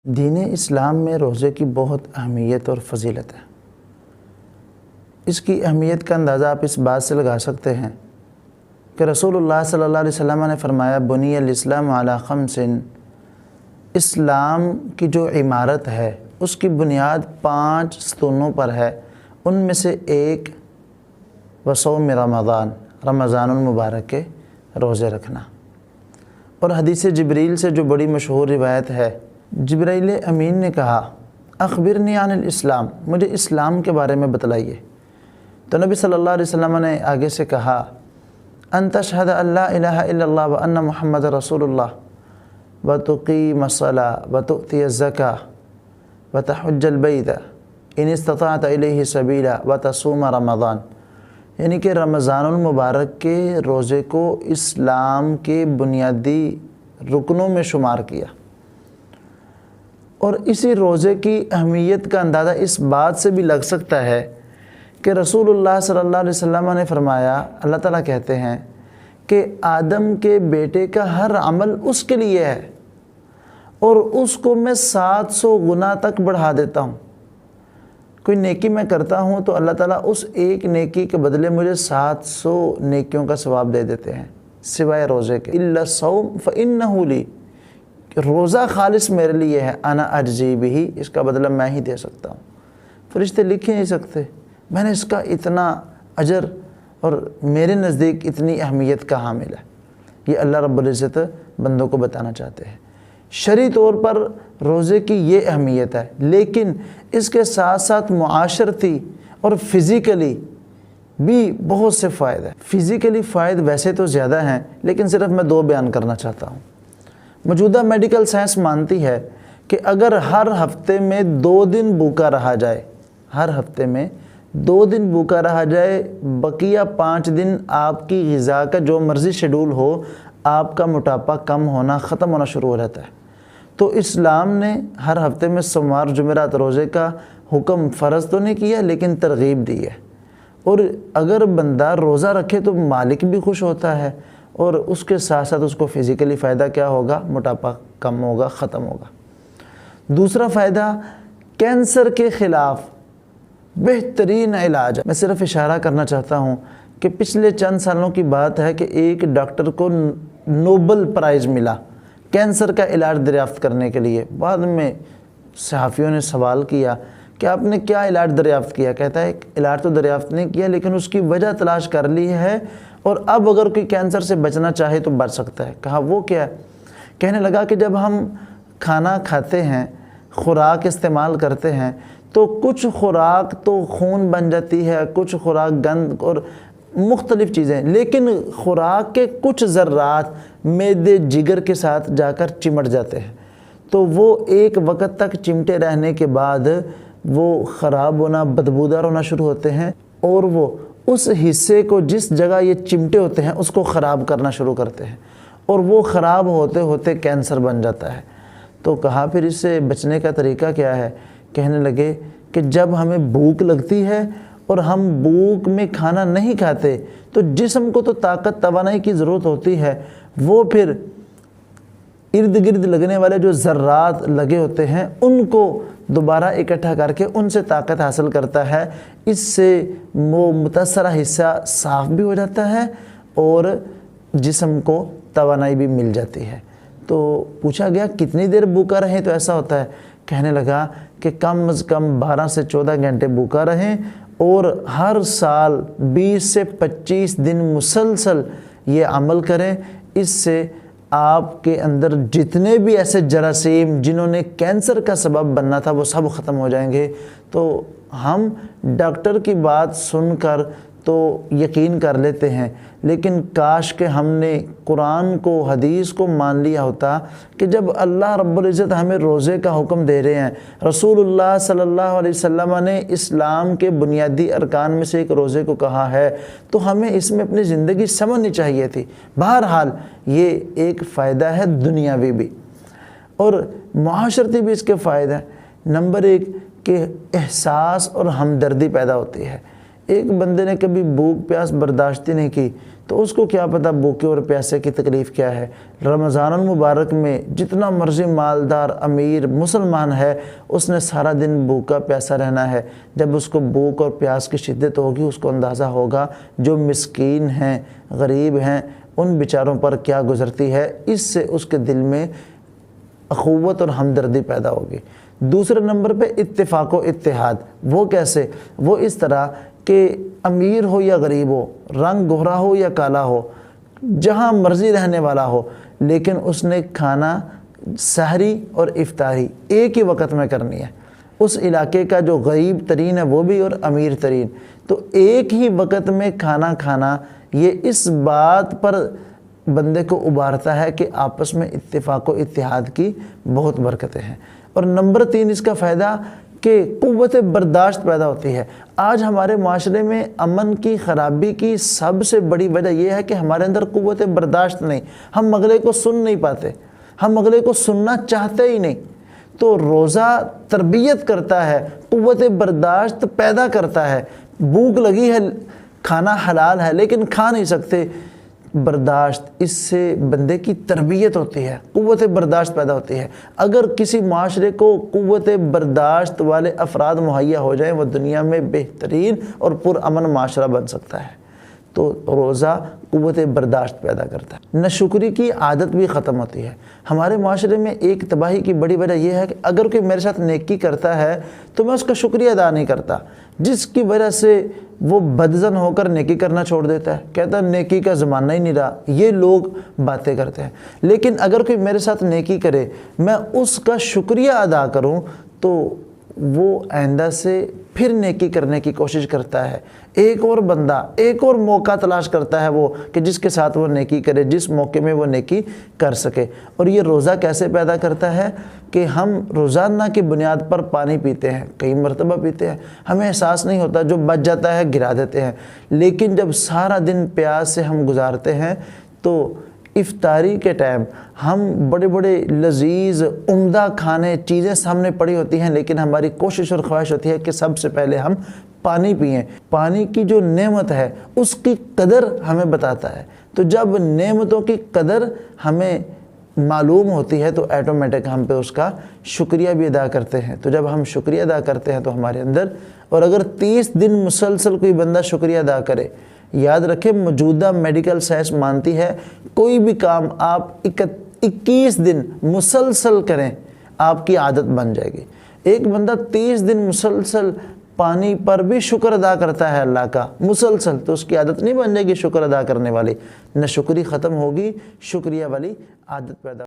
دین اسلام میں روزے کی بہت اہمیت اور فضیلت ہے۔ اس کی اہمیت کا اندازہ آپ اس بات سے لگا سکتے ہیں کہ رسول اللہ صلی اللہ علیہ وسلم نے فرمایا بنی الاسلام علی خمس، اسلام کی جو عمارت ہے اس کی بنیاد 5 ستونوں پر ہے۔ ان میں سے ایک وصوم رمضان المبارک کے روزے رکھنا۔ اور حدیث جبریل سے جو بڑی مشہور روایت ہے، جبرائیل امین نے کہا اخبرنی عن الاسلام، مجھے اسلام کے بارے میں بتلائیے۔ تو نبی صلی اللہ علیہ وسلم نے آگے سے کہا ان تشہد ان لا الہ الا اللہ وان محمد رسول اللہ وتقیم الصلاۃ وتؤتی الزکاۃ وتحج البیت ان استطعت الیہ سبیلا وتصوم رمضان، یعنی کہ رمضان المبارک کے روزے کو اسلام کے بنیادی رکنوں میں شمار کیا۔ اور اسی روزے کی اہمیت کا اندازہ اس بات سے بھی لگ سکتا ہے کہ رسول اللہ صلی اللہ علیہ وسلم نے فرمایا، اللہ تعالیٰ کہتے ہیں کہ آدم کے بیٹے کا ہر عمل اس کے لیے ہے اور اس کو میں 700 گنا تک بڑھا دیتا ہوں۔ کوئی نیکی میں کرتا ہوں تو اللہ تعالیٰ اس ایک نیکی کے بدلے مجھے 700 نیکیوں کا ثواب دے دیتے ہیں، سوائے روزے کے۔ الا الصوم فإنہ لی، روزہ خالص میرے لیے ہے، انا اجزی بہ، اس کا بدلہ میں ہی دے سکتا ہوں۔ فرشتے لکھ ہی نہیں سکتے، میں نے اس کا اتنا اجر اور میرے نزدیک اتنی اہمیت کا حامل ہے۔ یہ اللہ رب العزت بندوں کو بتانا چاہتے ہیں۔ شرعی طور پر روزے کی یہ اہمیت ہے، لیکن اس کے ساتھ ساتھ معاشرتی اور فزیکلی بھی بہت سے فائدے ہیں۔ فزیکلی فائدے ویسے تو زیادہ ہیں، لیکن صرف میں 2 بیان کرنا چاہتا ہوں۔ موجودہ میڈیکل سائنس مانتی ہے کہ اگر ہر ہفتے میں 2 دن بھوکا رہا جائے، ہر ہفتے میں 2 دن بھوکا رہا جائے، بقیہ 5 دن آپ کی غذا کا جو مرضی شیڈول ہو، آپ کا موٹاپا کم ہونا ختم ہونا شروع ہو جاتا ہے۔ تو اسلام نے ہر ہفتے میں سوموار جمعرات روزے کا حکم فرض تو نہیں کیا، لیکن ترغیب دی ہے۔ اور اگر بندہ روزہ رکھے تو مالک بھی خوش ہوتا ہے، اور اس کے ساتھ ساتھ اس کو فزیکلی فائدہ کیا ہوگا؟ موٹاپا کم ہوگا، ختم ہوگا۔ دوسرا فائدہ، کینسر کے خلاف بہترین علاج ہے۔ میں صرف اشارہ کرنا چاہتا ہوں کہ پچھلے چند سالوں کی بات ہے کہ ایک ڈاکٹر کو نوبل پرائز ملا کینسر کا علاج دریافت کرنے کے لیے۔ بعد میں صحافیوں نے سوال کیا کہ آپ نے کیا علاج دریافت کیا؟ کہتا ہے علاج تو دریافت نہیں کیا، لیکن اس کی وجہ تلاش کر لی ہے، اور اب اگر کوئی کینسر سے بچنا چاہے تو بچ سکتا ہے۔ کہا وہ کیا ہے؟ کہنے لگا کہ جب ہم کھانا کھاتے ہیں، خوراک استعمال کرتے ہیں، تو کچھ خوراک تو خون بن جاتی ہے، کچھ خوراک گند اور مختلف چیزیں، لیکن خوراک کے کچھ ذرات معدے جگر کے ساتھ جا کر چمٹ جاتے ہیں، تو وہ ایک وقت تک چمٹے رہنے کے بعد وہ خراب ہونا، بدبودار ہونا شروع ہوتے ہیں، اور وہ اس حصے کو جس جگہ یہ چمٹے ہوتے ہیں اس کو خراب کرنا شروع کرتے ہیں، اور وہ خراب ہوتے ہوتے کینسر بن جاتا ہے۔ تو کہا پھر اس سے بچنے کا طریقہ کیا ہے؟ کہنے لگے کہ جب ہمیں بھوک لگتی ہے اور ہم بھوک میں کھانا نہیں کھاتے تو جسم کو تو طاقت توانائی کی ضرورت ہوتی ہے، وہ پھر ارد گرد لگنے والے جو ذرات لگے ہوتے ہیں ان کو دوبارہ اکٹھا کر کے ان سے طاقت حاصل کرتا ہے۔ اس سے وہ متاثرہ حصہ صاف بھی ہو جاتا ہے اور جسم کو توانائی بھی مل جاتی ہے۔ تو پوچھا گیا کتنی دیر بھوکا رہیں تو ایسا ہوتا ہے؟ کہنے لگا کہ کم از کم 12 سے 14 گھنٹے بھوکا رہیں، اور ہر سال 20 سے 25 دن مسلسل یہ عمل کریں۔ اس سے آپ کے اندر جتنے بھی ایسے جراثیم جنہوں نے کینسر کا سبب بننا تھا وہ سب ختم ہو جائیں گے۔ تو ہم ڈاکٹر کی بات سن کر تو یقین کر لیتے ہیں، لیکن کاش کہ ہم نے قرآن کو، حدیث کو مان لیا ہوتا کہ جب اللہ رب العزت ہمیں روزے کا حکم دے رہے ہیں، رسول اللہ صلی اللہ علیہ وسلم نے اسلام کے بنیادی ارکان میں سے ایک روزے کو کہا ہے، تو ہمیں اس میں اپنی زندگی سمجھنی چاہیے تھی۔ بہرحال یہ ایک فائدہ ہے دنیاوی بھی، اور معاشرتی بھی اس کے فائدہ ہیں۔ نمبر 1 کہ احساس اور ہمدردی پیدا ہوتی ہے۔ ایک بندے نے کبھی بھوک پیاس برداشت ہی نہیں کی تو اس کو کیا پتہ بھوکے اور پیاسے کی تکلیف کیا ہے۔ رمضان المبارک میں جتنا مرضی مالدار امیر مسلمان ہے اس نے سارا دن بھوکا پیاسا رہنا ہے۔ جب اس کو بھوک اور پیاس کی شدت ہوگی اس کو اندازہ ہوگا جو مسکین ہیں غریب ہیں ان بیچاروں پر کیا گزرتی ہے، اس سے اس کے دل میں اخوت اور ہمدردی پیدا ہوگی۔ دوسرے نمبر پہ اتفاق و اتحاد، وہ کیسے؟ وہ اس طرح کہ امیر ہو یا غریب ہو، رنگ گہرا ہو یا کالا ہو، جہاں مرضی رہنے والا ہو، لیکن اس نے کھانا سحری اور افطاری ایک ہی وقت میں کرنی ہے۔ اس علاقے کا جو غریب ترین ہے وہ بھی اور امیر ترین، تو ایک ہی وقت میں کھانا کھانا یہ اس بات پر بندے کو ابھارتا ہے کہ آپس میں اتفاق و اتحاد کی بہت برکتیں ہیں۔ اور نمبر 3 اس کا فائدہ کہ قوت برداشت پیدا ہوتی ہے۔ آج ہمارے معاشرے میں امن کی خرابی کی سب سے بڑی وجہ یہ ہے کہ ہمارے اندر قوت برداشت نہیں، ہم اگلے کو سن نہیں پاتے، ہم اگلے کو سننا چاہتے ہی نہیں۔ تو روزہ تربیت کرتا ہے، قوت برداشت پیدا کرتا ہے۔ بھوک لگی ہے، کھانا حلال ہے لیکن کھا نہیں سکتے، برداشت، اس سے بندے کی تربیت ہوتی ہے، قوت برداشت پیدا ہوتی ہے۔ اگر کسی معاشرے کو قوت برداشت والے افراد مہیا ہو جائیں وہ دنیا میں بہترین اور پرامن معاشرہ بن سکتا ہے۔ تو روزہ قوت برداشت پیدا کرتا ہے۔ ناشکری کی عادت بھی ختم ہوتی ہے۔ ہمارے معاشرے میں ایک تباہی کی بڑی وجہ یہ ہے کہ اگر کوئی میرے ساتھ نیکی کرتا ہے تو میں اس کا شکریہ ادا نہیں کرتا، جس کی وجہ سے وہ بدظن ہو کر نیکی کرنا چھوڑ دیتا ہے، کہتا ہے نیکی کا زمانہ ہی نہیں رہا، یہ لوگ باتیں کرتے ہیں۔ لیکن اگر کوئی میرے ساتھ نیکی کرے، میں اس کا شکریہ ادا کروں تو وہ آئندہ سے پھر نیکی کرنے کی کوشش کرتا ہے، ایک اور بندہ، ایک اور موقع تلاش کرتا ہے وہ کہ جس کے ساتھ وہ نیکی کرے، جس موقع میں وہ نیکی کر سکے۔ اور یہ روزہ کیسے پیدا کرتا ہے کہ ہم روزانہ کی بنیاد پر پانی پیتے ہیں، کئی مرتبہ پیتے ہیں، ہمیں احساس نہیں ہوتا، جو بچ جاتا ہے گرا دیتے ہیں، لیکن جب سارا دن پیاس سے ہم گزارتے ہیں تو افطاری کے ٹائم ہم بڑے بڑے لذیذ عمدہ کھانے چیزیں سامنے پڑی ہوتی ہیں، لیکن ہماری کوشش اور خواہش ہوتی ہے کہ سب سے پہلے ہم پانی پئیں۔ پانی کی جو نعمت ہے اس کی قدر ہمیں بتاتا ہے، تو جب نعمتوں کی قدر ہمیں معلوم ہوتی ہے تو ایٹومیٹک ہم پہ اس کا شکریہ بھی ادا کرتے ہیں۔ تو جب ہم شکریہ ادا کرتے ہیں تو ہمارے اندر، اور اگر 30 دن مسلسل کوئی بندہ شکریہ ادا کرے، یاد رکھیں موجودہ میڈیکل سائنس مانتی ہے کوئی بھی کام آپ 21 دن مسلسل کریں آپ کی عادت بن جائے گی۔ ایک بندہ 30 دن مسلسل پانی پر بھی شکر ادا کرتا ہے اللہ کا مسلسل، تو اس کی عادت نہیں بن جائے گی شکر ادا کرنے والی، نہ شکری ختم ہوگی، شکریہ والی عادت پیدا